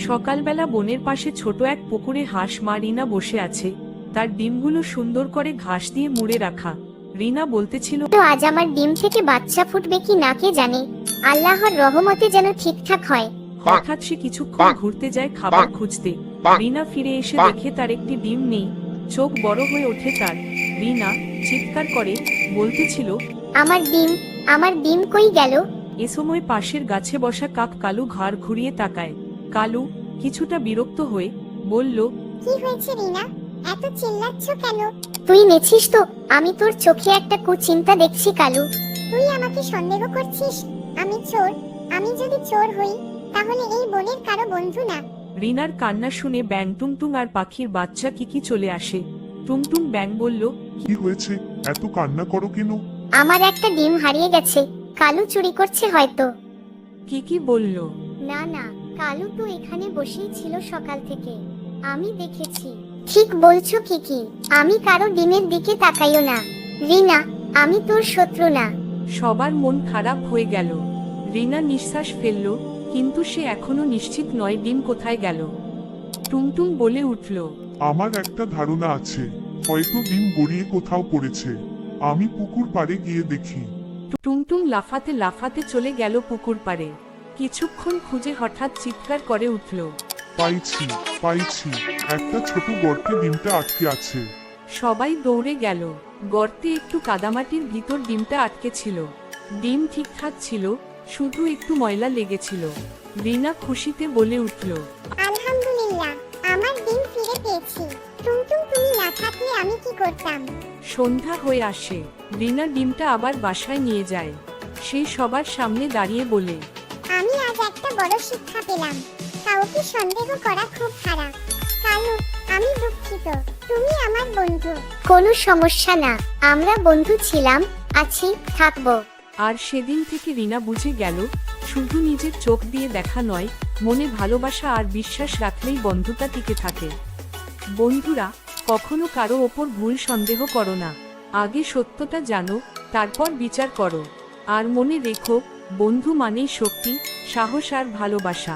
সকালবেলা বনের পাশে ছোট এক পুকুরে হাঁস মা রিনা বসে আছে, তার ডিমগুলো সুন্দর করে ঘাস দিয়ে মুড়ে রাখা। রিনা বলতেছিল, তো আজ আমার ডিম থেকে বাচ্চা ফুটবে কি না কে জানে, আল্লাহর রহমতে যেন ঠিকঠাক হয়। হঠাৎ সে কিছুক্ষণ ঘুরতে যায় খাবার খুঁজতে। রিনা ফিরে এসে দেখে তার একটি ডিম নেই। চোখ বড় হয়ে ওঠে তার। রিনা চিৎকার করে বলতেছিল, আমার ডিম কই গেল? এ সময় পাশের গাছে বসা কাক কালু ঘাড় ঘুরিয়ে তাকায়। কালু কিছুটা বিরক্ত হয়ে বলল, কি হয়েছে রিনা, এত চিল্লাচ্ছ কেন? তুই নেছিস তো? আমি তোর চোখে একটা কুচিন্তা দেখছি কালু। তুই আমাকে সন্দেহ করছিস? আমি চোর? আমি যদি চোর হই তাহলে এই বনের কারো বন্ধু না। রিনার কান্না শুনে ব্যাং টুংটুং আর পাখির বাচ্চা কিকি চলে আসে। টুংটুং ব্যাং বলল, কি হয়েছে, এত কান্না করো কেন? আমার একটা ডিম হারিয়ে গেছে, কালু চুরি করছে হয়তো। কিকি বলল, না না, কালু তো এখানে বসেই ছিল সকাল থেকে, আমি দেখেছি। ঠিক বলছো কিকি, আমি কারো ডিমের দিকে তাকাইও না। রিনা, আমি তোর শত্রু না। সবার মন খারাপ হয়ে গেল। রিনা নিঃশ্বাস ফেলল, কিন্তু সে এখনো নিশ্চিত নয় ডিম কোথায় গেল। টুংটুং বলে উঠল, আমার একটা ধারণা আছে, হয়তো ডিম গড়িয়ে কোথাও পড়েছে। আমি পুকুর পাড়ে গিয়ে দেখি। টুংটুং লাফাতে লাফাতে চলে গেল পুকুর পাড়ে। কিছুক্ষণ খুঁজে হঠাৎ চিৎকার করে উঠল, পাইছি পাইছি, একটা ছোট গর্তে ডিমটা আটকে আছে। সবাই দৌড়ে গেল। গর্তে একটু কাদামাটির ভিতর ডিমটা আটকে ছিল। ডিম ঠিকঠাক ছিল, শুধু একটু ময়লা লেগেছিল। রিনা খুশিতে বলে উঠল, আলহামদুলিল্লাহ, আমার ডিম ফিরে পেয়েছি। টুংটুং তুমি না থাকলে আমি কি করতাম? সন্ধ্যা হয়ে আসে। রিনা ডিমটা আবার বাসায় নিয়ে যায়। সে সবার সামনে দাঁড়িয়ে বলে, আমি আজ একটা বড় শিক্ষা পেলাম, কাউকে সন্দেহ করা খুব খারাপ। কালু, আমি দুঃখিত, তুমি আমার বন্ধু। কোনো সমস্যা না, আমরা বন্ধু ছিলাম, আছি, থাকবো। আর সেদিন থেকে রিনা বুঝে গেল, শুধু নিজের চোখ দিয়ে দেখা নয়, মনে ভালোবাসা আর বিশ্বাস রাখলেই বন্ধুতা টিকে থাকে। বন্ধুরা, কখনো কারো ওপর ভুল সন্দেহ করো না। আগে সত্যটা জানো, তারপর বিচার করো। আর মনে রেখো, বন্ধু মানেই শক্তি, সাহস আর ভালোবাসা।